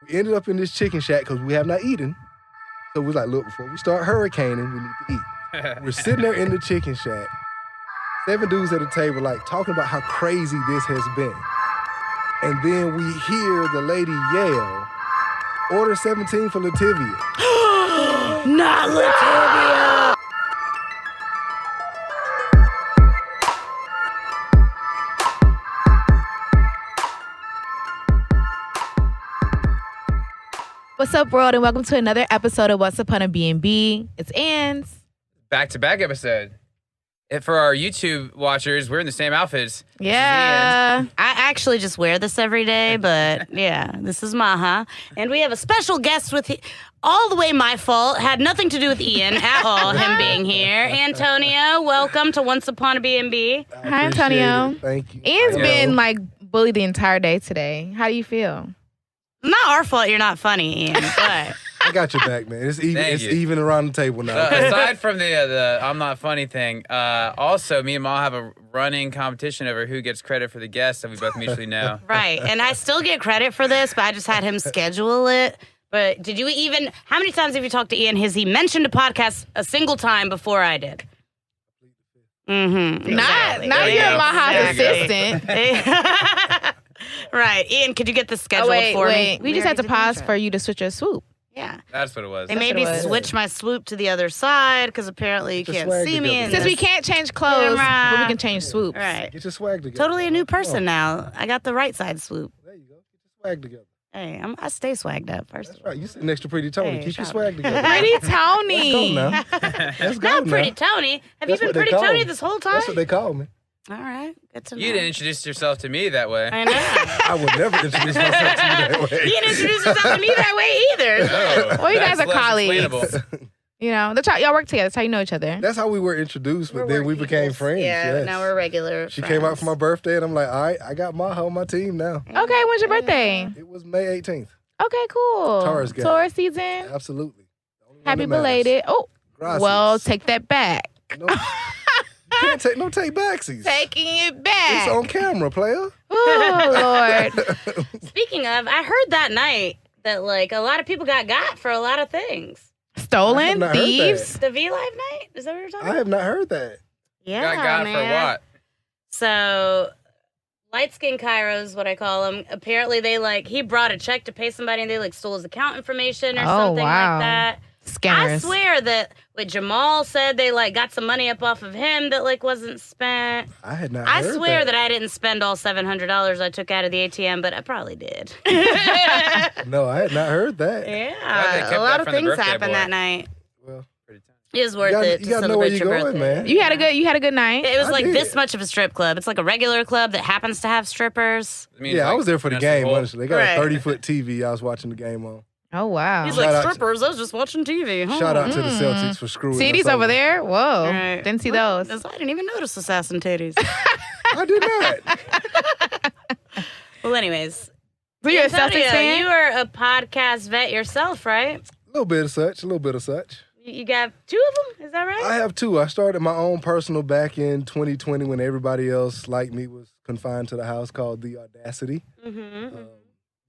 We ended up in this chicken shack because we have not eaten. So we was like, look, before we start hurricaning, we need to eat. We're sitting there in the chicken shack, 7 dudes at a table, like talking about how crazy this has been. And then we hear the lady yell, order 17 for Lativia. Not Lativia! What's up, world, and welcome to another episode of Once Upon A BnB. It's Anns. Back-to-back episode. And for our YouTube watchers, we're in the same outfits. Yeah. I actually just wear this every day, but yeah, this is Maha. And we have a special guest with all the way my fault. Had nothing to do with Ian at all, him being here. Antonio, welcome to Once Upon A BnB. Hi, Antonio. Thank you. Ian's been like bullied the entire day today. How do you feel? Not our fault you're not funny, Ian, but... I got your back, man. It's even. It's even around the table now. Aside from the I'm not funny thing, also me and Ma have a running competition over who gets credit for the guests that we both mutually know. Right, and I still get credit for this, but I just had him schedule it. But did you even... How many times have you talked to Ian? Has he mentioned a podcast a single time before I did? Mm-hmm. Not your Maha's assistant. Right. Ian, could you get this scheduled for me? We just had to pause for you to switch your swoop. Yeah. That's what it was. They made me switch my swoop to the other side because apparently you can't see me. Since we can't change clothes, but we can change swoops. Right. Get your swag together. Totally a new person now. I got the right side swoop. There you go. Get your swag together. Hey, I stay swagged up, first That's of all. right. You sitting next to Pretty Tony. Hey, Keep your shout swag together. Pretty Tony. Let's go now. Let's go Not now. Pretty Tony. Have That's you what been they Pretty call Tony me. this whole time? That's what they call me. All right. Good to know. You didn't introduce yourself to me that way. I know. I would never introduce myself to you that way. You didn't introduce yourself to me that way either. Oh, Well, you guys that's are less colleagues. explainable. You know, y'all work together. That's how you know each other. That's how we were introduced, but We're then we work became equals. friends. Yeah, Yes. now we're regular She friends. came out for my birthday, and I'm like, all right, I got Maha on my team now. Okay, when's your birthday? It was May 18th. Okay, cool. Taurus gang. Taurus season. Absolutely. The only one Happy that matters. belated. Oh, Gracias. well, take that back. No, you can't take no take backsies. Taking it It's back. on camera, player. Oh, Lord. Speaking of, I heard that night that like a lot of people got for a lot of things. I have Stolen, not heard thieves. The V Live night? Is that what you're talking I about? have not heard that. Yeah, Got man. for what? So, light skin Cairo is what I call him. Apparently, he brought a check to pay somebody and they stole his account information or something wow. like that. Scammers. I swear that what Jamal said they got some money up off of him that wasn't spent. I had not I heard swear that I didn't spend all $700 I took out of the ATM, but I probably did. No, I had not heard that. Glad they Yeah, kept a lot that of from the things birthday happened boy. that night. Well, Pretty tough. It was worth it to you gotta know where celebrate you're your going, birthday. man. You had a good night. It was I like did. this much of a strip club. It's like a regular club that happens to have strippers. It means, Yeah, I like, was there for the Vanessa game, Holt. honestly. They got Right. a 30-foot TV I was watching the game on. Oh, wow. He's Shout like, out to- strippers, I was just watching TV. Huh? Shout out to the Celtics for screwing CDs us over there? Whoa. Right. Didn't see those. I didn't even notice assassin titties. I did not. Well, anyways. So you're a Antonio, Celtics fan? you are a podcast vet yourself, right? A little bit of such. You got 2 of them? Is that right? I have 2. I started my own personal back in 2020 when everybody else, like me, was confined to the house, called The Audacity. Mm-hmm.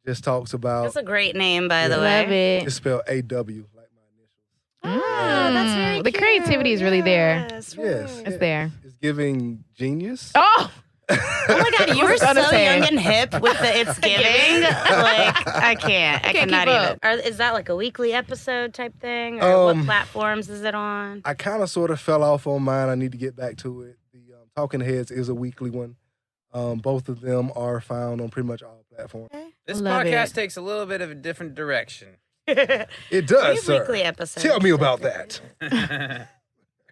Just talks about, That's a great name, by the Love way. it. it's spelled A-W, like my initials. Oh, that's very The cute. creativity is really there. Yes, Yes. right. It's there. It's giving genius. Oh! Oh my God, you were so Understand. young and hip with the It's Giving. I can't. I can't cannot keep even. up. Is that like a weekly episode type thing? Or what Um, platforms is it on? I kind of sort of fell off on mine. I need to get back to it. The Talking Heads is a weekly one. Both of them are found on pretty much all platforms. This Love podcast it. takes a little bit of a different direction. It does, We have sir. weekly episodes. Tell me about that.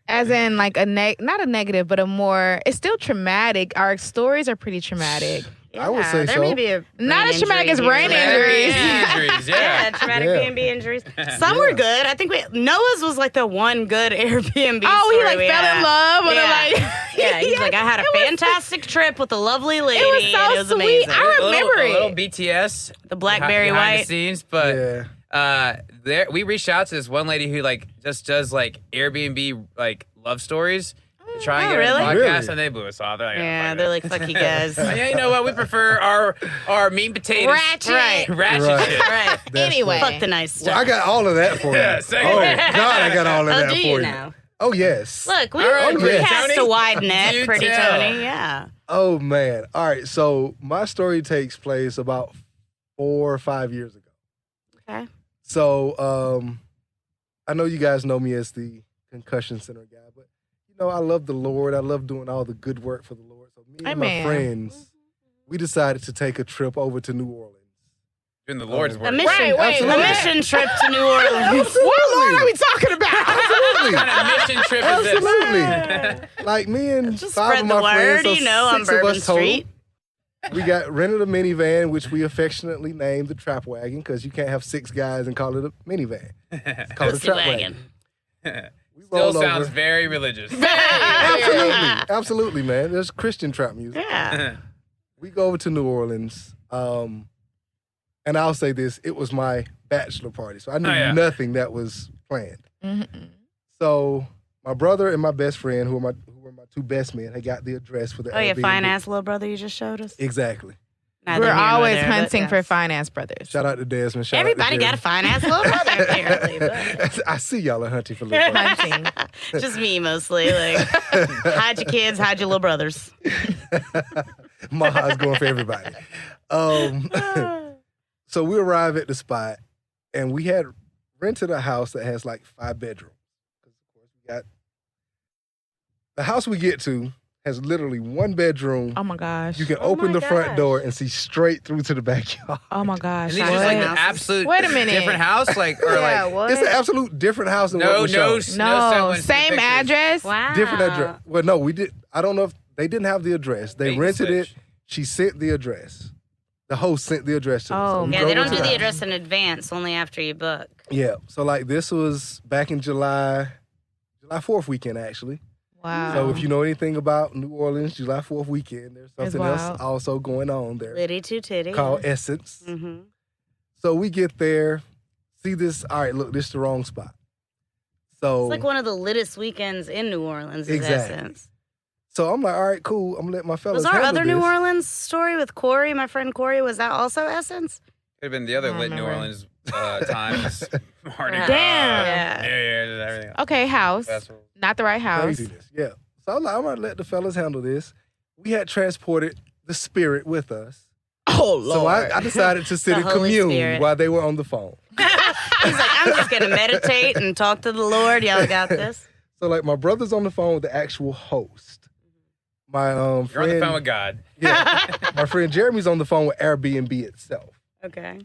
As in, like, not a negative, but a more, it's still traumatic. Our stories are pretty traumatic. I would say there so. may be a Not brain as traumatic injury as brain here. injuries. Injuries, Yeah, yeah. traumatic Yeah. B&B injuries. Some were good. I think Noah's was like the one good Airbnb Oh, he story like we fell had. in love with Yeah. like Yeah, he's like, I had a It was- fantastic trip with a lovely lady. It was so and it was sweet. amazing. I remember a little it. BTS. The Blackberry behind White. the scenes, but Yeah. there we reached out to this one lady who just does like Airbnb like love stories. Try and Oh, get on the really? podcast, Really? and they blew us off. They're like, Yeah, fuck they're it. like, fuck you guys. Yeah, you know what? We prefer our meat and potatoes. Ratchet. Right. Ratchet Right. shit. Right. That's Anyway. Fuck the nice stuff. Well, I got all of that for you. Yeah, Oh, segue. God, I got all of Oh, that do for you you. now? Oh, yes. Look, we, All right, we Pretty cast Tony. a wide net, Do Pretty tell. Tony. Yeah. Oh, man. All right. So my story takes place about 4 or 5 years ago. Okay. So I know you guys know me as the concussion center guy, but I love the Lord. I love doing all the good work for the Lord. So me and my Amen. friends, we decided to take a trip over to New Orleans. Doing the Lord's A work. mission, Wait, a what? mission trip to New Orleans. What Lord are we talking about? Absolutely. What kind of mission trip is this? Absolutely. Like me and Just 5 spread of the my word, friends, so on 6 of Bourbon us total. Street. We got rented a minivan, which we affectionately named the Trap Wagon, because you can't have 6 guys and call it a minivan. It's called a Pussy Trap wagon. Wagon. We Still roll sounds over. very religious. Absolutely, absolutely, man. There's Christian trap music. Yeah. We go over to New Orleans, and I'll say this: it was my bachelor party, so I knew Oh, yeah. nothing that was planned. Mhm. So my brother and my best friend, who were my 2 best men, had got the address for the Oh, your Airbnb. fine ass little brother you just showed us? Exactly. Neither We're here nor always there, but hunting for yes. finance brothers. Shout out to Desmond. Shout Everybody out got a to fine ass little brother, apparently. But Jeremy. I see y'all are hunting for little brothers. Hunting. just me mostly. Like, hide your kids, hide your little brothers. Maha's going for everybody. So we arrive at the spot, and we had rented a house that has like 5 bedrooms. Because of course we got the house we get to has literally 1 bedroom. Oh my gosh. You can Oh open my the front gosh. door and see straight through to the backyard. Oh my gosh. And these What? just like What? an absolute Wait a minute. different house? Like, or Yeah, like, what? It's an absolute different house than what was shown. No, semblance to the same pictures. address. Wow. Different address. Well, no, we did. I don't know if they didn't have the address. They Bait and rented it. switch. She sent the address. The host sent the address to us. Oh, we Yeah, drove they her don't to do the house. address in advance, only after you book. Yeah. So like this was back in July 4th weekend actually. Wow. So if you know anything about New Orleans, July 4th weekend, there's It's something else wild. also going on there Liddy to titty. called Essence. Mm-hmm. So we get there, see this. All right, look, this is the wrong spot. So It's like one of the littest weekends in New Orleans, is Exactly. Essence. so I'm like, all right, cool. I'm gonna let my fellas. Was our handle other New this. Orleans story with Corey, my friend Corey, was that also Essence? Could have been the other I lit New remember. Orleans times. Mardi Gras, Damn. Yeah. New Year's, and everything. Okay, house. Festival. Not the right house. Craziness. Yeah. So I'm like, I'm gonna let the fellas handle this. We had transported the spirit with us. Oh, Lord. So I decided to sit The and Holy commune Spirit. while they were on the phone. He's like, I'm just gonna meditate and talk to the Lord. Y'all got this. So like my brother's on the phone with the actual host. My You're on friend, the phone with God. yeah, my friend Jeremy's on the phone with Airbnb itself. Okay.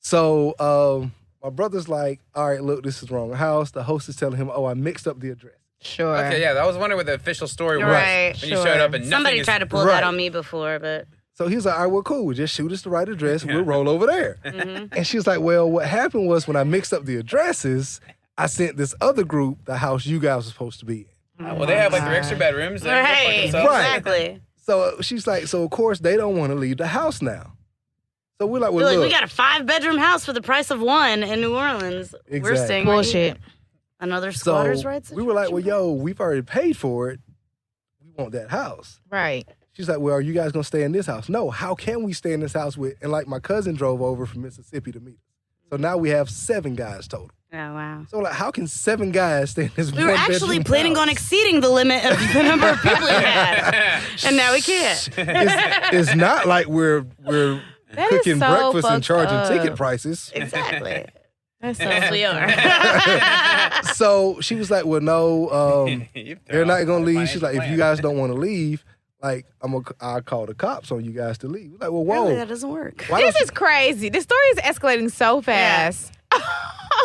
So my brother's like, all right, look, this is the wrong house. The host is telling him, oh, I mixed up the address. Sure. Okay, yeah, I was wondering what the official story was. Right, When you showed up and nothing Somebody is- tried to pull Right. that on me before, but So he's like, all right, well, cool. Just shoot us the right address. We'll roll over there. mhm. And she's like, well, what happened was when I mixed up the addresses, I sent this other group the house you guys were supposed to be in. Well, they have like their extra bedrooms. They can go fuck Right, themselves. Right. exactly. So she's like, so of course they don't want to leave the house now. So we're like, well, They're like, look. we got a 5-bedroom house for the price of 1 in New Orleans. We're Exactly. staying right Bullshit. here. Another So squatter's rights. we were like, well, situation? yo, we've already paid for it. We want that house. Right. She's like, well, are you guys going to stay in this house? No, how can we stay in this house with, and like my cousin drove over from Mississippi to meet us. So now we have 7 guys total. Oh, wow. So like, how can 7 guys stay in this We were actually one-bedroom planning on house? exceeding the limit of the number of people you had. And now we can't. It's not like we're That is cooking so breakfast and fucked charging up. ticket prices. Exactly. That's so Yes, we are. So she was like, well, no, You've they're thrown not off gonna my leave. plan. She's like, if you guys don't want to leave, like I'll call the cops on you guys to leave. We're like, well, whoa. Really, that doesn't work. Why This don't is crazy. The story is escalating so fast. you-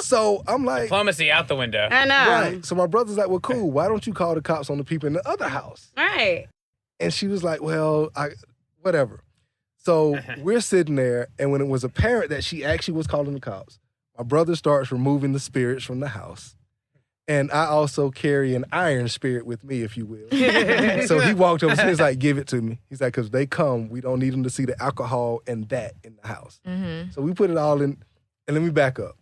So I'm like, Diplomacy out the window. I know. right. So my brother's like, well, cool. Why don't you call the cops on the people in the other house? Right. And she was like, well, whatever. So we're sitting there, and when it was apparent that she actually was calling the cops, my brother starts removing the spirits from the house. And I also carry an iron spirit with me, if you will. So he walked over to me, he's like, give it to me. He's like, because they come, we don't need them to see the alcohol and that in the house. Mm-hmm. So we put it all in, and let me back up.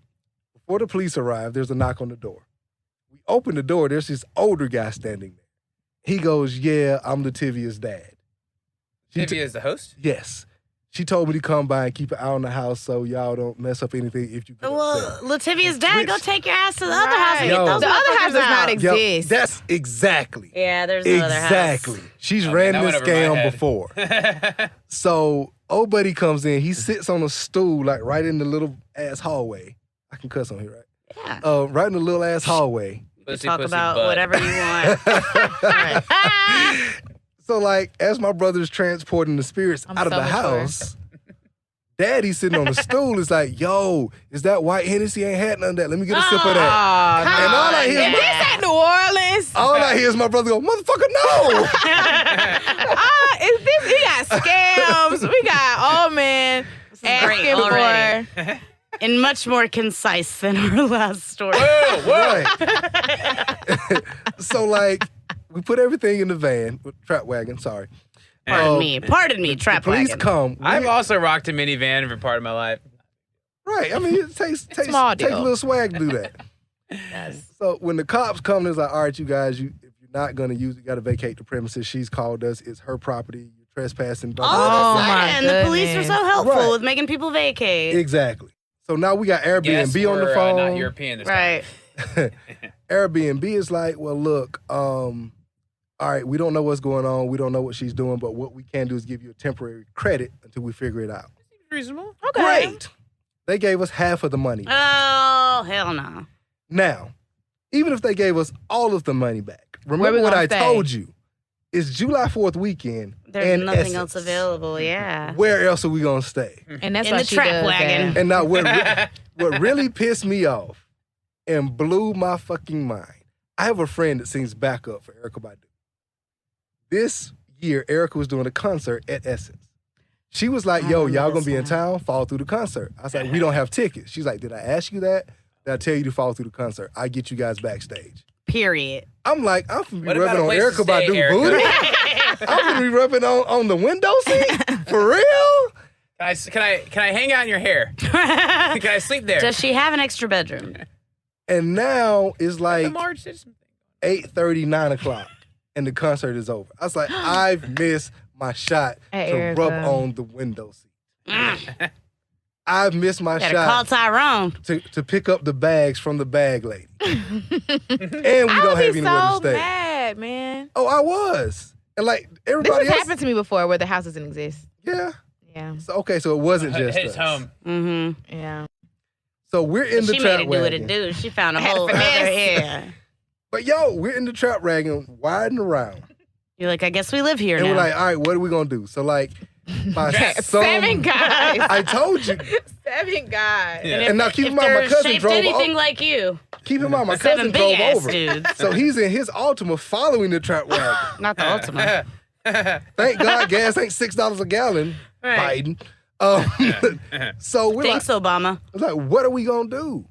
Before the police arrive, there's a knock on the door. We open the door, there's this older guy standing there. He goes, yeah, I'm Lativia's dad. Tivia is the host? Yes. She told me to come by and keep an eye on the house so y'all don't mess up anything if you get Well, upset. Lativia's dad, go Which- take your ass to the other house and Yo. get those The other house motherfuckers does not out. exist. Yo, that's exactly. Yeah, there's another house. Exactly. She's Oh, ran man, that this went over my scam head. before. So old buddy comes in. He sits on a stool, like right in the little ass hallway. I can cuss on here, right? Yeah. Right in the little ass hallway. You Pussy, talk pussy, about butt. whatever you want. So like, as my brother's transporting the spirits I'm out of so the mature. house, Daddy's sitting on the stool. Is like, yo, is that white Hennessy? Ain't had none of that. Let me get a sip of that. Oh, And all I hear Is is this at New Orleans? All I hear is my brother go, motherfucker, no. Is this? We got scams. We got old man great asking already. for. And much more concise than our last story. Right. So like, we put everything in the van, trap wagon. Sorry. Pardon me, trap Please wagon. come. I've also rocked a minivan for part of my life. Right. I mean, it takes Small takes a deal. little swag to do that. Yes. So when the cops come, it's like, all right, you guys, if you're not gonna use it, you gotta vacate the premises. She's called us. It's her property. You're trespassing. Blah, blah, All blah, of Oh, a my sudden, the police are goodness. so helpful Right. with making people vacate. Exactly. So now we got Airbnb Guess on the we're, phone. not European this time. Right. Airbnb is like, well, look, all right, we don't know what's going on. We don't know what she's doing, but what we can do is give you a temporary credit until we figure it out. Reasonable. Okay. Great. They gave us half of the money. Oh, hell no. Now, even if they gave us all of the money back, Where remember we what gonna I stay? told you. It's July 4th weekend. There's and nothing Essence. else available, yeah. Where else are we going to stay? And that's In why the she trap does wagon. that. And now what really pissed me off and blew my fucking mind, I have a friend that sings backup for Erykah Badu. This year, Erykah was doing a concert at Essence. She was like, I yo, remember y'all gonna this be in now. town? Follow through the concert. I was like, we don't have tickets. She's like, did I ask you that? Did I tell you to follow through the concert? I get you guys backstage. Period. I'm like, I'm finna be What about rubbing a on place to Erykah stay, Badu Erykah? booty. I'm gonna be rubbing on the window seat? For real? Can I hang out in your hair? Can I sleep there? Does she have an extra bedroom? And now it's The like March did something. 8:30, 9 o'clock, and the concert is over. I was like, I've missed my shot Hey, to rub Erykah. on the window seat. I've missed my Better call shot Tyrone. to pick up the bags from the bag lady. And we I don't would have be anywhere to so stay. mad, man. Oh, I was. And like This everybody has else. happened to me before where the house doesn't exist. Yeah. Yeah. So, okay, so it wasn't just His us. home. Mm-hmm. Yeah. So we're in the She trap made it do what wagon. it do. She found a Had to whole other finesse. yeah. But yo, we're in the trap wagon, widing around. You're like, I guess we live here And now. we're like, all right, what are we gonna do? So like by some, 7 guys. I told you. 7 guys. Yeah. And now keep if in mind, my they're cousin shaped drove anything over. like you, Keep in mind, my 7 cousin big drove ass over. dudes. So he's in his Altima following the trap wagon. Not the ultimate. Thank God gas ain't $6 a gallon, Right. Biden. So we're like, Thanks, Obama. I was like, what are we gonna do?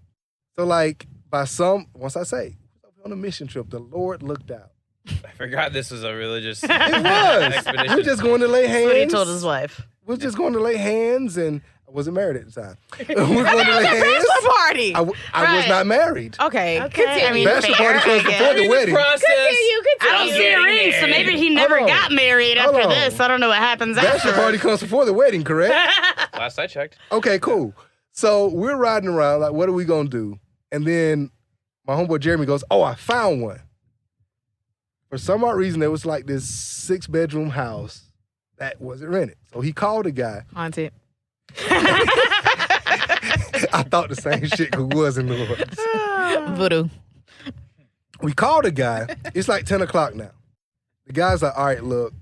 So like once I say, on a mission trip, the Lord looked out. I forgot this was a religious It was. expedition. We're just going to lay hands. That's what he told his wife. We're just going to lay hands, and I wasn't married at the time. We're going to lay hands. Bachelor party. I was Right. not married. Okay. Okay, Continue. I mean, Bachelor fair, party comes I before guess. the wedding. Process. Continue. I don't see a ring, so maybe he never Hold on. got married Hold after on. this. I don't know what happens after. Bachelor party comes before the wedding, correct? Last I checked. Okay, cool. So we're riding around, like, what are we gonna do? And then my homeboy Jeremy goes, oh, I found one. For some odd reason, there was like this 6-bedroom house that wasn't rented. So he called a guy. Haunted. I thought the same shit who was in the Lord. Voodoo. We called a guy. It's like 10 o'clock now. The guy's like, all right, look,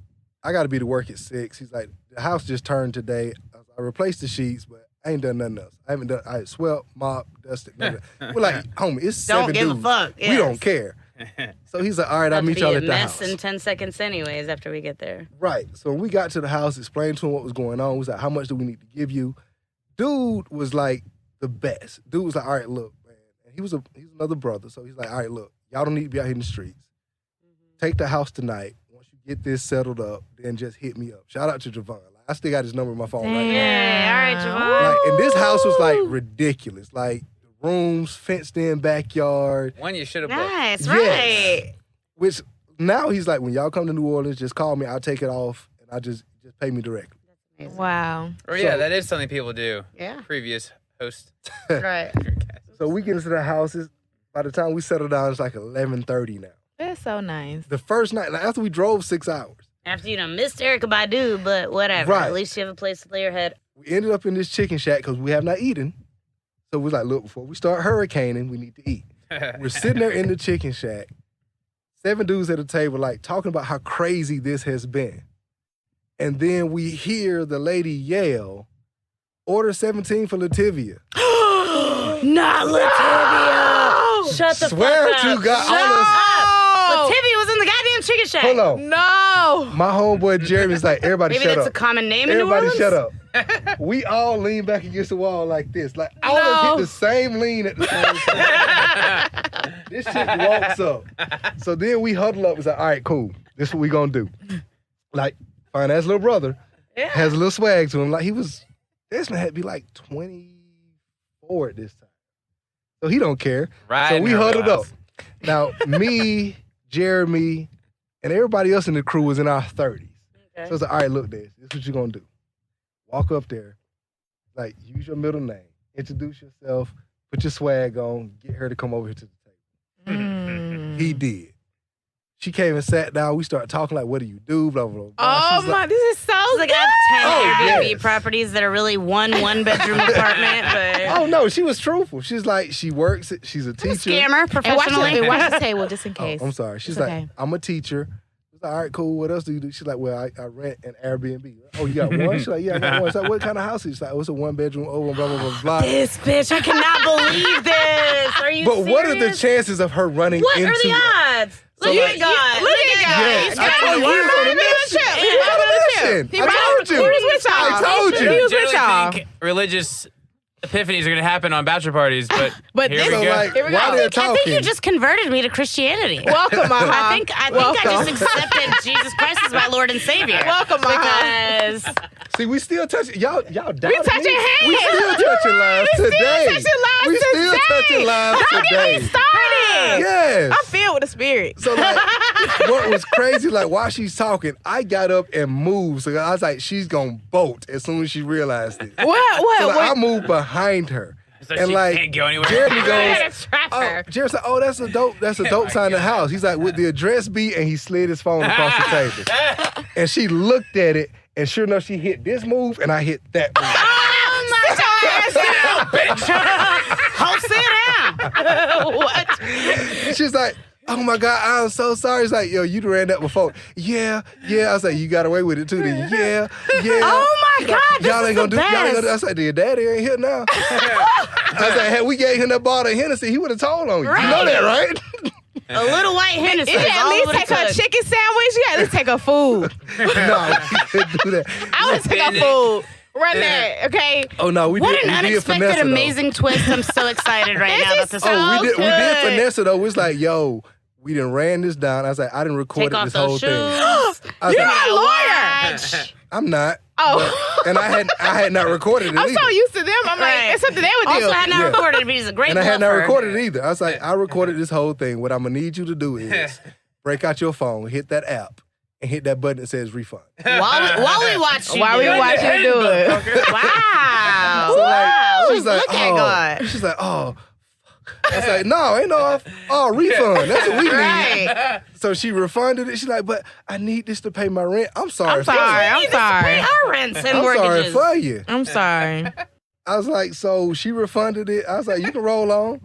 I got to be to work at 6. He's like, the house just turned today. I replaced the sheets, but I ain't done nothing else. I swept, mopped, dusted. None of that. We're like, homie, it's Don't 7 give a dudes. fuck, We yes. don't care. So he's like, all right, I'll About to meet be y'all a at the mess house. in 10 seconds anyways after we get there. Right. So when we got to the house, explained to him what was going on. We was like, how much do we need to give you? Dude was like the best. Dude was like, all right, look, man. And he's another brother. So he's like, all right, look, y'all don't need to be out here in the streets. Take the house tonight. Once you get this settled up, then just hit me up. Shout out to Javon. Like, I still got his number in my phone right now. Yeah, all right, Javon. Like, and this house was like ridiculous. Like the rooms, fenced in backyard, One you should have booked. Nice, Yes. right. which now he's like, when y'all come to New Orleans, just call me. I'll take it off, and I just pay me directly. Wow. Or yeah, that is something people do. Yeah. Previous host. Right. So we get into the houses. By the time we settle down, it's like 11:30 now. That's so nice. The first night, like, after we drove 6 hours, After you done missed Erykah Badu, but whatever. Right. At least you have a place to lay your head. we ended up in this chicken shack because we have not eaten. So we was like, look, before we start hurricaning, we need to eat. We're sitting there in the chicken shack, 7 dudes at a table, like talking about how crazy this has been. And then we hear the lady yell, order 17 for Lativia. Not Lativia! Shut the Swear fuck up. to God, Shut honest. up. Lativia was in the goddamn chicken shack. Hold on. No. My homeboy Jeremy's like, everybody Maybe shut that's up. a common name in New Everybody Orleans? shut up. We all lean back against the wall like this. Like, all of us hit the same lean at the same time. This shit walks up. So then we huddle up and say, all right, cool. This is what we gonna do. Like, fine ass little brother has a little swag to him. Like, this man had to be like 24 at this time. So he don't care. Right. So we huddled up. Now, me, Jeremy, and everybody else in the crew was in our 30s. Okay. So it's like, all right, look, this is what you're gonna do. Walk up there, like, use your middle name, introduce yourself, put your swag on, get her to come over here to the table. He did. She came and sat down. We started talking like, what do you do? Blah, blah, blah. Oh She's my, like, this is so It's like good. I have 10 Airbnb yes. properties that are really one-bedroom apartment, but oh, no, she was truthful. She's like, she works, she's a teacher. scammer And watch, professionally. and watch the table just in Oh, case. I'm sorry. She's It's like, okay. I'm a teacher. I was like, all right, cool. What else do you do? She's like, well, I rent an Airbnb. Oh, you got one? She's like, yeah, I got one. She's like, what kind of house is it? She's like, oh, it's a 1-bedroom, blah, blah, blah, blah. This bitch, I cannot believe this. Are you But serious? what are the chances of her running What into are the odds? So Look like- at God. Look at God. Yes, He's I told you he was on a mission. He was on a mission. He I told you. He was with y'all. I told you. He was with y'all. generally think religious epiphanies are going to happen on bachelor parties, but, But here this- we So go. like, Here we go. while they're I think you talking, just converted me to Christianity. Welcome, Maha. I think I just accepted Jesus Christ as my Lord and Savior. Welcome, Maha. Because see, we still touching y'all. Y'all doubting We touching me? hands. We still touching lives We still today. touching lives We still today. touching lives Don't get me today. started. Yes. I'm filled with the spirit. So like, what was crazy? Like while she's talking, I got up and moved. So I was like, she's gonna bolt as soon as she realized it. What? So like, I moved behind her. So and she like can't go anywhere. Jeremy I goes, had to trap oh, her. Jeremy said, oh, that's a dope sign in the house. He's like, would the address be? And he slid his phone across the table. And she looked at it, and sure enough, she hit this move, and I hit that move. Hold sit down. What? She's like, oh my God, I'm so sorry. It's like, yo, you ran that before. Yeah. I was like, you got away with it too, then. Yeah. Oh my God, this Y'all is ain't gonna the do. Y'all ain't gonna do. I best. was like, your daddy ain't here now. I was like, had we gave him that bottle of Hennessy, he would have told on you. You know that, right? A little white Hennessy. If you is at all least it take her took. chicken sandwich, you at least take her food. No, we couldn't do that. I would take her food. Run that, okay? Oh no, we What did. an We did unexpected, finesse her, though. amazing twist. I'm so excited right This now is about this. so Oh, we did good. finesse her though. We was like, yo, we done ran this down. I was like, I didn't record Take off this whole those shoes. thing. I was You're like, a lawyer. Watch. I'm not. Oh. And I had not recorded it I'm either. so used to them. I'm like, Right. it's something they would do. Also, had not Yeah. recorded, but he's a great And I had not bluffer. recorded it either. I was like, I recorded this whole thing. What I'm gonna need you to do is break out your phone, hit that app, and hit that button that says refund. While we watch you While we do it. watch you do it. Wow. So, like, wow. she's like, Look at God. She's like, oh. I was like, no, ain't no refund. That's what we need. Right. So she refunded it. She's like, but I need this to pay my rent. I'm sorry. I'm sorry. I'm Pay sorry. our rents and I'm sorry mortgages. for you. I'm sorry. I was like, so she refunded it. I was like, you can roll on.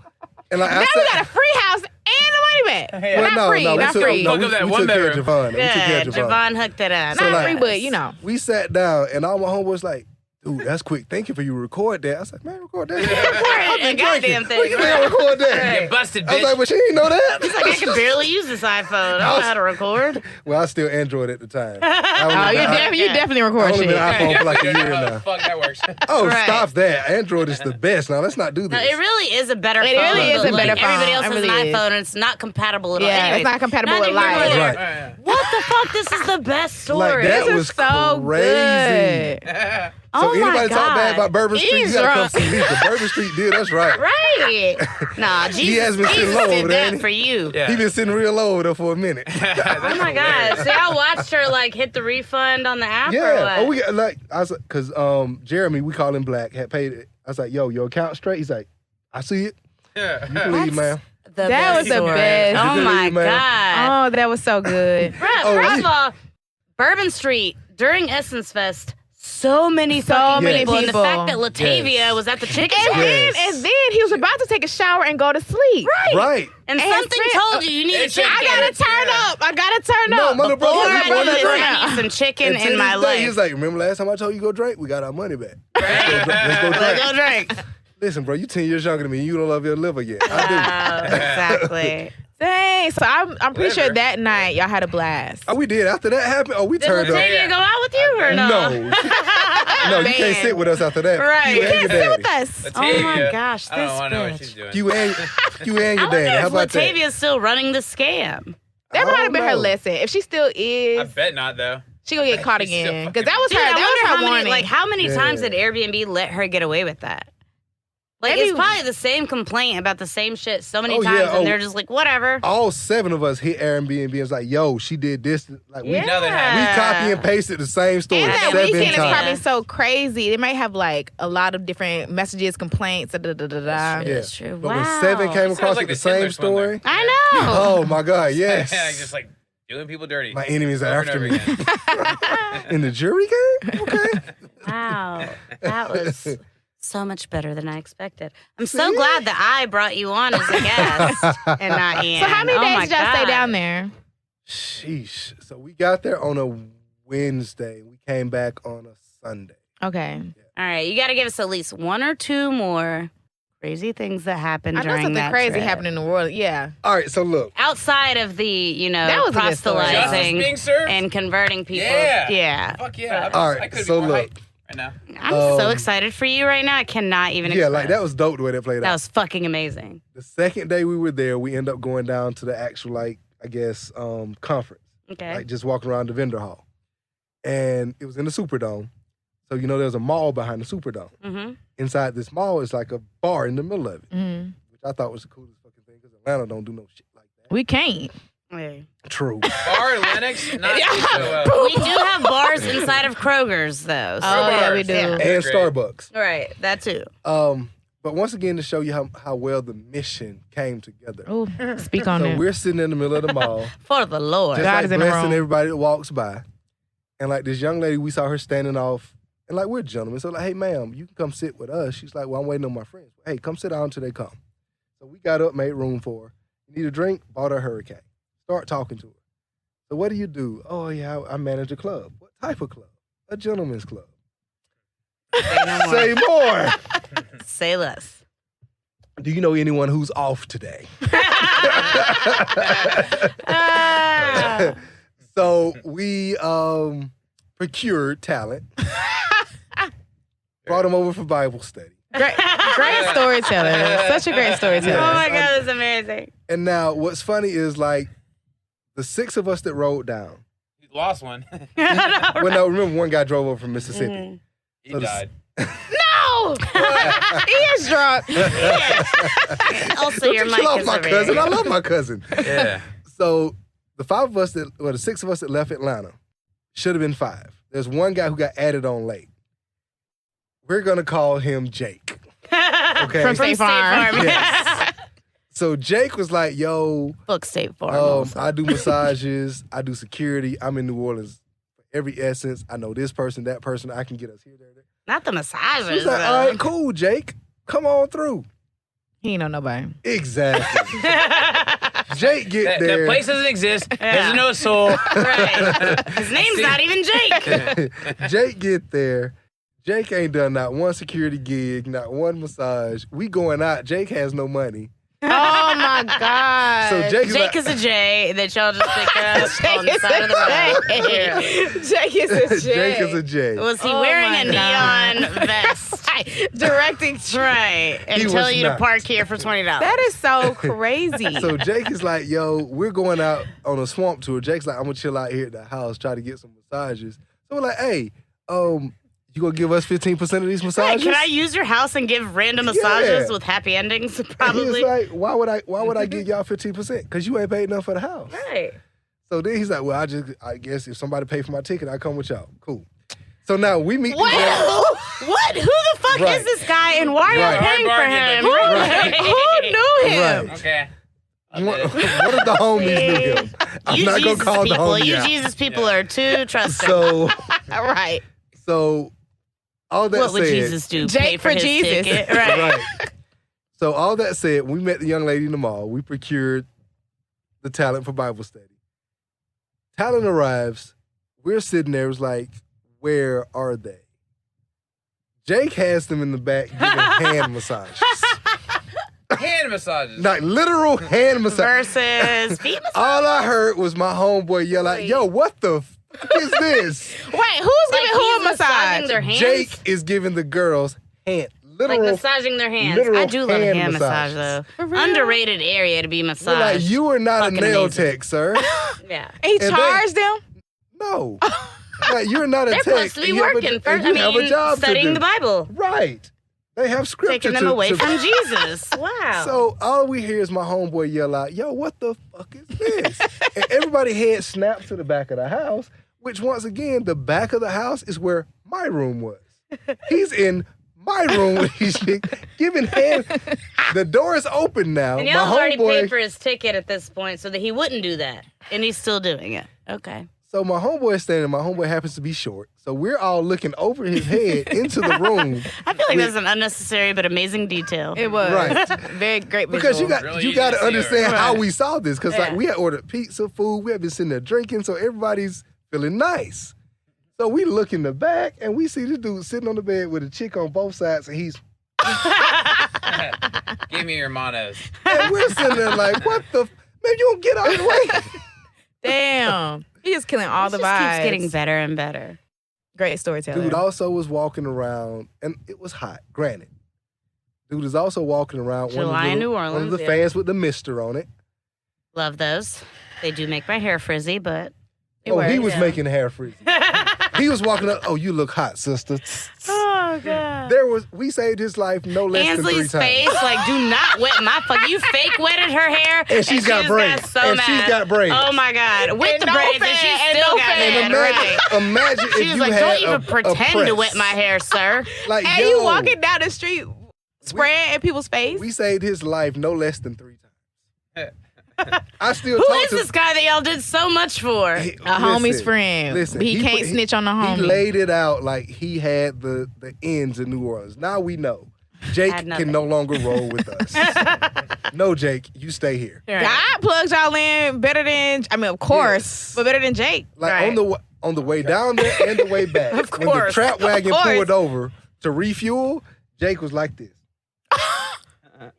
And like, Now we got a free house and the money back. well, Not free, we not took, free. No, Look we, at that we one took care of bedroom. Javon. We took care Good. of Javon. Javon hooked it up. Not like- free, but you know. We sat down, and all my homeboys like, dude, that's quick. Thank you for you record that. I was like, man, record that. I've been a goddamn drinking. thing. What you think I record that? Get busted, I was bitch. like, but she didn't know that. Like, I can barely use this iPhone. I don't know how to record. Well, I was still Android at the time. Oh, you definitely record I've only shit. been iPhone for like a year How the now. fuck that works. Oh, Right. stop that. Android is the best. Now, let's not do No, this. it really is a better It phone. really is but, a better like, Everybody phone. else It has really an is. iPhone, and it's not compatible at all. Yeah, Anyways, it's not compatible neither with here nor life. there. Right. What the fuck? This is the best story. Like, that This was is so crazy. good. Oh my anybody talk bad about Bourbon Street, you gotta come see Lisa. Bourbon Street did us right. Right. Nah, Jesus, has been sitting Jesus low did over there, that ain't he? for you. Yeah. He been sitting real low over there for a minute. Oh my God. See, I watched her like hit the refund on the app or what? Oh, we got like I was because Jeremy, we call him Black, had paid it. I was like, yo, your account straight? He's like, I see it. You can leave, man. That was the story. best. Oh You my leave, man. God. Oh, that was so good. First of all, Bourbon Street during Essence Fest, so many fucking many people. And the people. fact that Latavia was at the chicken And shack. then, Yes. and then he was about to take a shower and go to sleep. Right. And And something his friend- told you need It's chicken. I gotta turn up. I gotta turn No, up. my little brother, Before he I wanted do to this, drink. I need some chicken And to in my this day, life. he's like, remember last time I told you go drink? We got our money back. Right? Let's go Let's drink. go drink. Listen, bro, you 10 years younger than me. You don't love your liver yet. I Wow, exactly. Dang. So I'm pretty sure Whatever. that night y'all had a blast. do. Oh, we did. After that happened, we Did turned up. Latavia go out with you or no? No. No, you can't Man. sit with us after that. Right. You You and Can't your sit with daddy. us. Oh my Latavia, gosh, I don't this want to know what bitch. she's doing. You and your I daddy. wonder How if about that? Latavia's still running the scam. That I might have don't been her know. lesson. If she still I is, bet not, though. she gonna get caught She's still again. Because that fucking- was Dude, her. I That was wonder her warning. how many times Yeah. did Airbnb let her get away with that? Like, Maybe- it's probably the same complaint about the same shit so many Oh, times, yeah. and Oh. they're just like, whatever. All 7 of us hit Airbnb and was like, yo, she did this. Like, we Nothing we happened. copy and pasted the same story and that 7 weekend is times. probably so crazy. They might have like a lot of different messages, complaints, da da da da. Yeah. That's true. But Wow. when 7 came Sounds across like with the the Tinder same story, I know. oh my God, yes. Yeah, just like doing people dirty. My enemies are Over and after over me. again. In the jury game? Okay. Wow. That was so much better than I expected. I'm so See? glad that I brought you on as a guest and not Ian. So how many Oh days my did y'all stay God. down there? Sheesh. So we got there on a Wednesday. We came back on a Sunday. Okay. All right, you got to give us at least 1 or 2 more crazy things that happened I know during something that crazy trip. happened in the world. Yeah. All right, so look. Outside of the, That was a good story. Justice proselytizing being served? and converting people. Yeah. Yeah. Fuck yeah. All right, I could so be more look. hyped right now. I'm so excited for you right now. I cannot even Yeah, express. like that was dope the way that played That out. was fucking amazing. The second day we were there, we ended up going down to the actual, like, I guess, conference. Okay. Like just walking around the vendor hall. And it was in the Superdome. So, you know, there's a mall behind the Superdome. Mm-hmm. Inside this mall is like a bar in the middle of it, Mm. which I thought was the coolest fucking thing because Atlanta don't do no shit like that. We can't. True. Bar in Lennox? Not Yeah. so, We do have bars inside of Kroger's, though. So. Oh, yeah, we bars. do. Yeah. And Great. Starbucks. Right, that too. But once again, to show you how well the mission came together. Ooh, speak on So it. we're sitting in the middle of the mall, For the Lord. just God like is in the blessing room. everybody that walks by. And like this young lady, we saw her standing off, and like we're gentlemen. So like, hey ma'am, you can come sit with us. She's like, well, I'm waiting on my friends. Hey, come sit down until they come. So we got up, made room for her. You need a drink? Bought her a Hurricane. Start talking to her. So what do you do? Oh yeah, I manage a club. What type of club? A gentleman's club. Say no more. Say more. Say less. Do you know anyone who's off today? Ah. So we procured talent, brought them over for Bible study. Great storyteller. Such a great storyteller. Oh my God, that's amazing. And now what's funny is like the 6 of us that rode down. You lost one. Well, no, remember one guy drove over from Mississippi. He So the- died. No! He is drunk. Also, Don't your you mic kill off is my over cousin. here. I love my cousin. Yeah. So the 6 of us that left Atlanta should have been 5. There's one guy who got added on late. We're gonna call him Jake. Okay. From State Farm. Yes. So Jake was like, yo, Book State Farm. also. I do massages, I do security, I'm in New Orleans for every essence. I know this person, that person, I can get us here, there, there. Not the massages. He's like, though. all right, cool, Jake. Come on through. He ain't know nobody. Exactly. Jake get That there. place doesn't exist. Yeah. There's no soul. Right. His name's not even Jake. Jake get there. Jake ain't done not one security gig, not one massage. We going out. Jake has no money. Oh my God. So Jake is Jake like, is a J that y'all just picked up on the side of the road. Yeah. Jake is a J. Jake is a J. Was he Oh wearing my a neon vest? Directing. Right. And He tell was you to not. park here for $20. That is so crazy. So Jake is like, yo, we're going out on a swamp tour. Jake's like, I'm gonna chill out here at the house, try to get some massages. So we're like, hey, you You gonna give us 15% of these massages? Can I use your house and give random massages with happy endings? Probably. And he was like, why would I give y'all 15%? Because you ain't paid enough for the house. Right. So then he's like, well, I guess if somebody pay for my ticket, I come with y'all. Cool. So now we meet. What? What? Who the fuck is this guy, and why are you paying for him? Who knew him? Right. Okay. What if the homies knew him? I'm not gonna call the homie You out. Jesus people are too trusting. So Right. So all that what would said, Jesus do? Jake Pay for for his Jesus. ticket? Right. right. So all that said, we met the young lady in the mall. We procured the talent for Bible study. Talent arrives. We're sitting there. It was like, where are they? Jake has them in the back giving hand massages. Hand massages. Like literal hand massages. Versus feet massage. All I heard was my homeboy yell out, yo, what the fuck is this? Wait, who's giving who a he's massaging massage? their hands? Jake is giving the girls hand. Literal. Like massaging their hands. literal I do love a hand hand massage, massages. though. For real? Underrated area to be We're massaged. like, you are not Fucking a nail amazing. tech, sir. Yeah. He And charged them? No. Like, you're not a They're tech. supposed to be and you have a- working. and First, you have a job studying to the do. Bible. Right. They have scripture Taking them away to from Jesus. Wow. So all we hear is my homeboy yell out, yo, what the fuck is this? And everybody head snaps to the back of the house, which once again, the back of the house is where my room was. He's in my room with his chick, giving hand. The door is open now. and My y'all already homeboy, paid for his ticket at this point so that he wouldn't do that. And he's still doing it. Okay. so my homeboy is standing, my homeboy happens to be short. So we're all looking over his head into the room. I feel like that's an unnecessary but amazing detail. It was. Right. Very great visual. Because you got Really you easy got to to see, understand right? how we saw this. Because like Yeah. we had ordered pizza, food, we had been sitting there drinking, so everybody's feeling nice. So we look in the back and we see this dude sitting on the bed with a chick on both sides, and Give me your monos. and we're sitting there like, what the man, you don't get out of the way. Damn. He is killing all the It just vibes. keeps getting better and better. Great storyteller. Dude also was walking around, and it was hot, granted. Dude is also walking around July in New one of Orleans, the yeah. fans with the mister on it. Love those. They do make my hair frizzy, but It Oh, he works. was making hair frizzy. He was walking up, oh, you look hot, sister. oh god. We saved his life no less than 3 Ansley's times. face, like, do not wet my fuck. You fake wetted her hair, And she's got she just braids. so And mad. she's got braids. Oh my god, with And the no braids, and fan, she and still no got fan. mad. Right? Imagine if She was you like, had "Don't even a pretend to press. wet my hair, sir." Like, And yo, you walking down the street spraying in people's face? we saved his life no less than 3 times. I still Who talk is to this guy that y'all did so much for? He- A homie's listen, friend. listen, He can't snitch on the homie. He laid it out like he had the ends in New Orleans. Now we know. Jake Had nothing. can no longer roll with us. No, Jake, you stay here. God plugged y'all in better than, I mean, of course, Yes. but better than Jake. Like Right. on the way down there and the way back. Of When the course, trap of wagon course. pulled over to refuel, Jake was like this.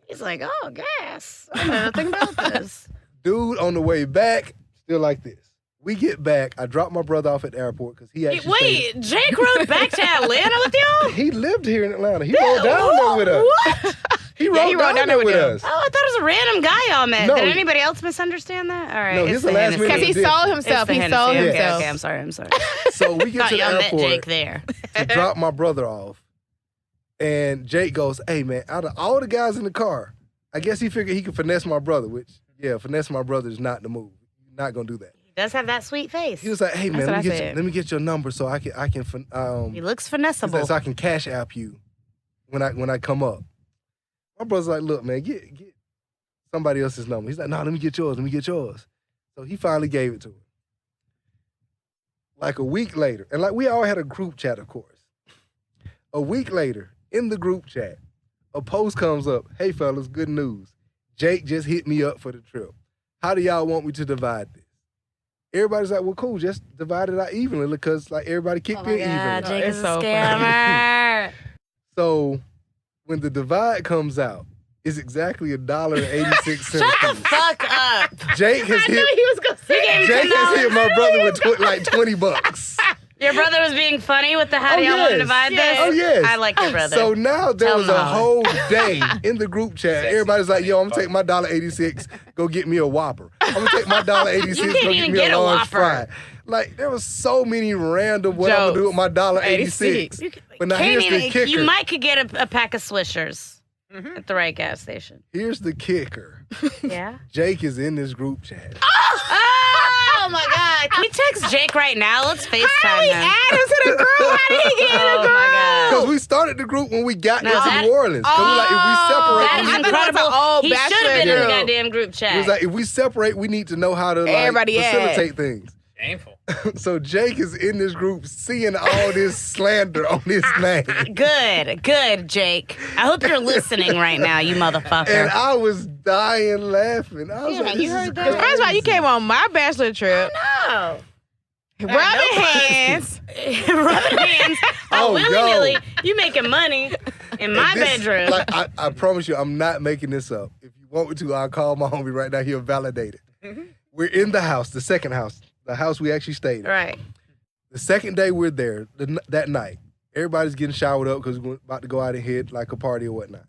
He's like, "Oh, gas. I know nothing about this." Dude on the way back, still like this. We get back. I dropped my brother off at the airport because he actually Wait, Jake rode back to Atlanta with y'all? He lived here in Atlanta. He rode down there with us. What? He rode down there with us. Oh, I thought it was a random guy y'all met. No. Did anybody else misunderstand that? All right. No, it's he's the a last Hennessy. minute Because he addition. sold It's himself. the He Hennessy. sold Okay, himself. okay, I'm sorry. So we get Thought to the y'all met airport Jake there. to drop my brother off. And Jake goes, hey, man, out of all the guys in the car, I guess he figured he could finesse my brother, which, yeah, finesse my brother is not the move. You're not going to do that. He does have that sweet face. He was like, hey, man, That's what I let said. me get your number so I can He looks he said, finessable. so I can cash app you when I come up. My brother's like, look, man, get somebody else's number. He's like, no, let me get yours. So he finally gave it to him. Like a week later, and like we all had a group chat, of course. A week later, in the group chat, a post comes up, hey fellas, good news. Jake just hit me up for the trip. How do y'all want me to divide this? Everybody's like, well, cool, just divide it out evenly because like everybody kicked in God, evenly. Jake It's is so a funny. scammer. So when the divide comes out, it's exactly $1.86. Shut the fuck up. Jake has I knew hit he was going to say that. Jake has hit my brother with like $20. Your brother was being funny with the how do Oh, y'all want to yes. divide this? Oh, yes. I like your brother. So now there Tell was a Maha. whole day in the group chat. Sexy. Everybody's like, yo, I'm gonna take my $1.86, go get me a Whopper. I'm gonna take my $1.86, You go can't get even me get a a large Whopper. fry. Like, there was so many random what I'm going to do with my $1.86. But now here's the kicker. You might could get a pack of Swishers at the right gas station. Here's the kicker. Yeah? Jake is in this group chat. Oh my God. Can we text Jake right now? Let's FaceTime him. Add him to the group. How did he get in the Oh group? my God. Because we started the group when we got No, into that- New Orleans. Because we're like, if we separate, That we is need I thought it was incredible. an old He should have been in bachelor. the goddamn group chat. It was like, if we separate, we need to know how to like, Everybody facilitate things. Shameful. So Jake is in this group seeing all this slander on his name. Good, Jake. I hope you're listening right now, you motherfucker. And I was dying laughing. I was Yeah, like, you this heard is that? First of all, you came on my bachelor trip. No. Rubbing hands. Rubbing hands. Oh, willy-nilly. yo. You making money in my This- bedroom. Like, I promise you, I'm not making this up. If you want me to, I'll call my homie right now. He'll validate it. We're in the house, the second house, the house we actually stayed in. Right. The second day we're there, that night, everybody's getting showered up because we're about to go out and hit like a party or whatnot.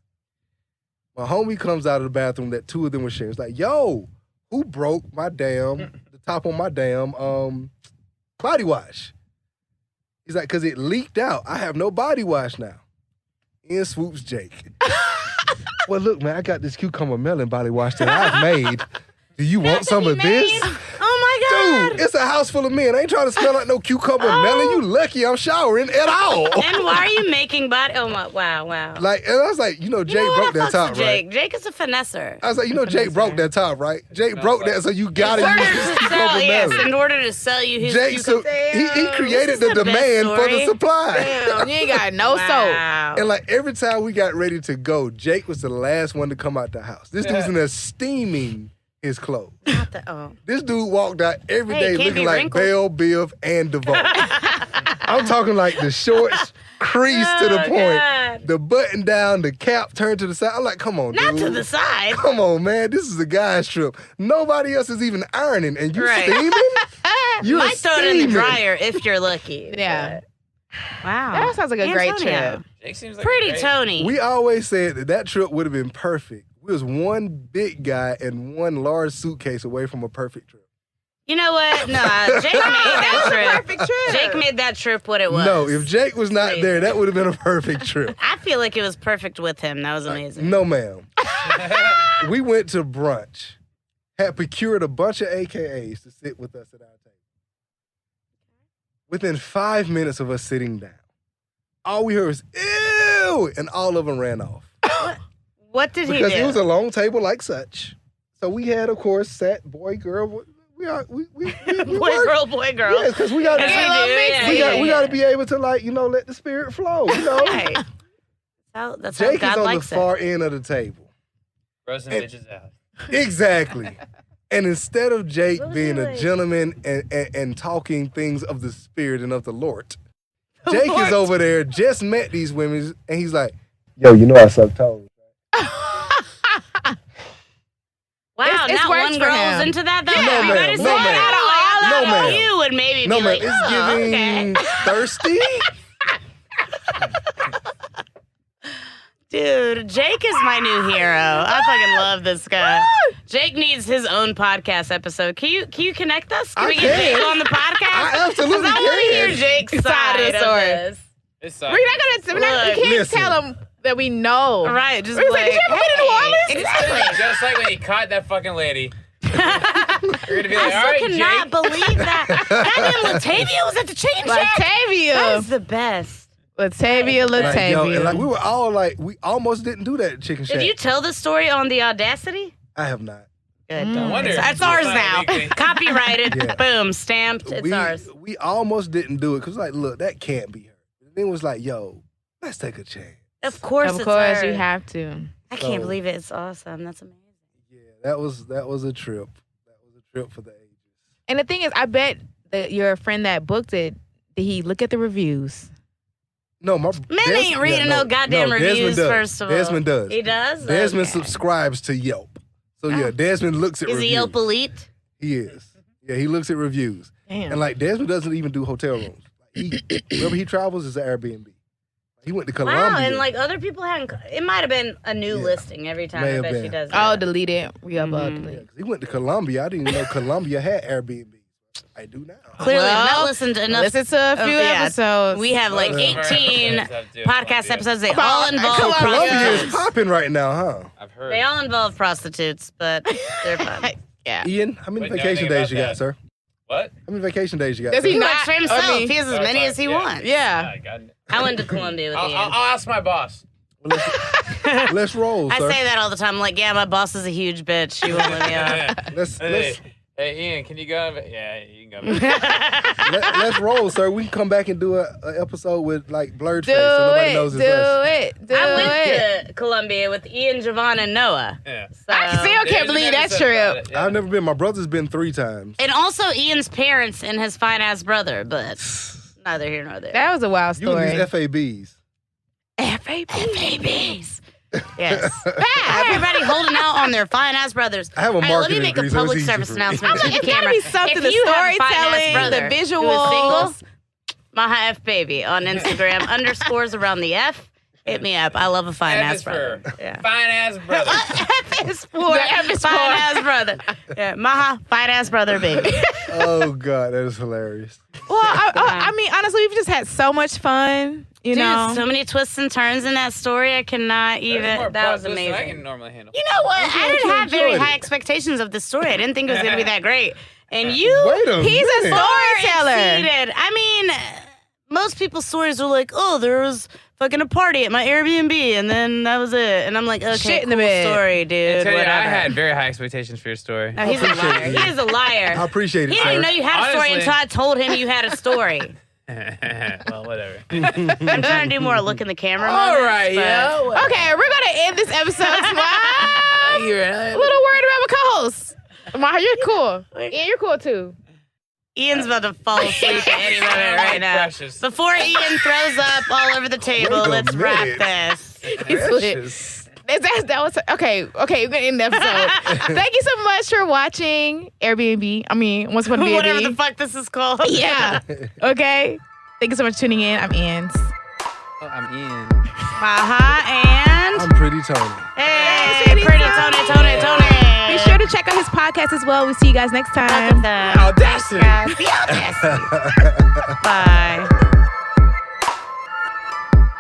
My homie comes out of the bathroom that two of them were sharing. It's like, yo, who broke the top on my damn body wash? He's like, because it leaked out. I have no body wash now. In swoops Jake. Well, look, man, I got this cucumber melon body wash that I've made. Do you want some of this? Oh my God. Dude, it's a house full of men. I ain't trying to smell like no cucumber melon. You lucky I'm showering at all. And why are you making body? Oh my! Wow. Like, and I was like, Jake You know what? broke that Fucks top, with right? Jake. Jake is a finesser. I was like, Jake broke that top, right? Jake broke that, so you gotta In order use this to cucumber sell, yes, melon. in order to sell you his Jake, so cucumber. he created This is the the best demand for the story. supply. Damn, you ain't got no soap. Wow. And like every time we got ready to go, Jake was the last one to come out the house. This dude's in there steaming his clothes. Not the- oh. This dude walked out every Hey, day can't looking be like wrinkled. Belle Biv and DeVoe. I'm talking like the shorts creased to the Oh, point, God. the button down, the cap turned to the side. I'm like, come on, Not dude. to the side. Come on, man. This is a guy's trip. Nobody else is even ironing, and you Right. steaming? You're Might throw it in the steaming. dryer if you're lucky. Yeah. but- Wow. That sounds like a great Antonio. trip. Jake seems like Pretty a great, Tony. We always said that trip would have been perfect. We was one big guy and one large suitcase away from a perfect trip. You know what? No, Jake made that trip. Perfect trip. Jake made that trip what it was. No, if Jake was not Sweet. there, that would have been a perfect trip. I feel like it was perfect with him. That was amazing. No, ma'am. We went to brunch, had procured a bunch of AKAs to sit with us at our table. Within 5 minutes of us sitting down, all we heard was, ew, and all of them ran off. What did he Because do? it was a long table like such. So we had, of course, sat boy, girl. We boy, worked. girl, boy, girl. Yes, because we got Yes, we do. Yeah, we yeah, got to be able to let the spirit flow. Right. That's how Jake God is on the likes far end of the table. Frozen And- bitches out. Exactly. And instead of Jake What was being he a like? gentleman and talking things of the spirit and of the Lord, Jake is over there, just met these women, and he's like, yo, you know I suck toes. Wow, It's not works one for girl was him. into that though. Yeah. No, ma'am. Everybody No, said, ma'am. "Oh, No, I ma'am. you would maybe No, be man, like, it's oh, giving okay. thirsty. Dude, Jake is my new hero. I fucking love this guy. Jake needs his own podcast episode. Can you connect us? Can I we get can. Jake on the podcast? I absolutely 'Cause I want to hear can. Jake's Side side of of the story. this. It's We're not gonna. We can't Listen. tell them that we know. Right, just We're like, like, did you ever been to New Orleans? Exactly. Just like when he caught that fucking lady. You're gonna be like, all I right, still cannot Jake. believe that. Goddamn, Latavia was at the chicken shack. That Latavia. is the best. Latavia. Like, yo, Latavia. and like we were all like, we almost didn't do that at Chicken Shack. Did you tell the story on the Audacity? I have not. Good. Mm. don't. wonder It's if ours it's now. not weekly. Copyrighted. Yeah. Boom. Stamped. It's ours. We almost didn't do it because like, look, that can't be her. And then it was like, yo, let's take a chance. Of course, Of it's course, her. you have to. I can't So- believe it. It's awesome. That's amazing. Yeah, that was a trip. That was a trip for the ages. And the thing is, I bet that your friend that booked it, did he look at the reviews? No, my Men ain't reading no goddamn Desmond reviews, does. first of all. Desmond does. He does? Desmond Okay. subscribes to Yelp. So yeah, Oh. Desmond looks at Is reviews. he Yelp elite? He is. Yeah, he looks at reviews. Damn. And like Desmond doesn't even do hotel rooms. Wherever he travels is an Airbnb. He went to Colombia. Wow, and like other people hadn't. It might have been a new Yeah. listing every time. May I have bet she been. does Oh, that. delete it. Re-upload, Mhm. delete. Yeah, 'cause he went to Colombia. I didn't even know Colombia had Airbnb. I do now. Clearly, Well, I've not listened to enough. Listen to a few episodes. We have like 18 podcast episodes. They all involve Columbia is prostitutes. popping right now, huh? I've heard. They all involve prostitutes, but they're fun. Yeah. Ian, how many Wouldn't know vacation anything days you about got, that. sir? What? How many vacation days you got? Does sir? he He not? works for himself. I mean, He has as many as he yeah. wants. Yeah. I went to Columbia with Ian. I'll ask my boss. Let's roll, I sir. say that all the time. I'm like, yeah, my boss is a huge bitch. She won't let me out. Let's Ian, can you go? Yeah, you can go. let's roll, sir. We can come back and do an episode with like blurred Do face, so nobody it. knows Do it's us. it. Do I it. went to Columbia with Ian, Javon, and Noah. Yeah. So. I still can't believe that trip. I've never been. My brother's been 3 times. And also Ian's parents and his fine ass brother, but neither here nor there. That was a wild You and story. these FABs. Babies. Yes. Everybody holding out on their fine ass brothers. I have a All right, let me marketing make a degree, so it's public easy service for me. announcement. I'm like, to it's the gotta camera. be something. If The you have a fine-ass storytelling, brother the who is visuals. single, Maha F baby on Instagram _ around the F. Hit me up. I love a fine F ass is for brother. Yeah. fine ass brother. F is for The F is fine for- ass brother. Yeah, Maha fine ass brother baby. Oh God, that is hilarious. Well, I mean, honestly, we've just had so much fun. You Dude, know, so many twists and turns in that story. I cannot even. That was I amazing. can normally handle. You know what? I'm glad I didn't you have very enjoyed high it. expectations of this story. I didn't think it was going to be that great. And you, Wait a he's a minute. storyteller. exceeded. I mean, most people's stories are like, oh, there was fucking a party at my Airbnb, and then that was it. And I'm like, okay, Shit in cool the bed. story, dude. Antonio, I whatever. had very high expectations for your story. No, he's a appreciate liar. it. He is a liar. I appreciate it, He sir. didn't know you had a story Honestly- until I told him you had a story. Well, whatever. I'm trying to do more look in the camera. All moments, right, but- yeah. okay, we're gonna end this episode. Smile. You're A little worried about my co-host. Maha, you're cool. Ian, you're cool too. Ian's about to fall asleep at any moment right now. Precious. Before Ian throws up all over the table, Wait a let's wrap minute. this. He's lit. Precious. That was okay. Okay, we're gonna end the episode. Thank you so much for watching Airbnb. I mean, Once Upon A BnB. Whatever the fuck this is called. Yeah. Okay. Thank you so much for tuning in. I'm Anns. I'm Ian. Maha and I'm pretty Tony. hey, Pretty pretty Tony. Tony. Be sure to check out his podcast as well. We'll see you guys next time. Audacity. The audacity. Bye.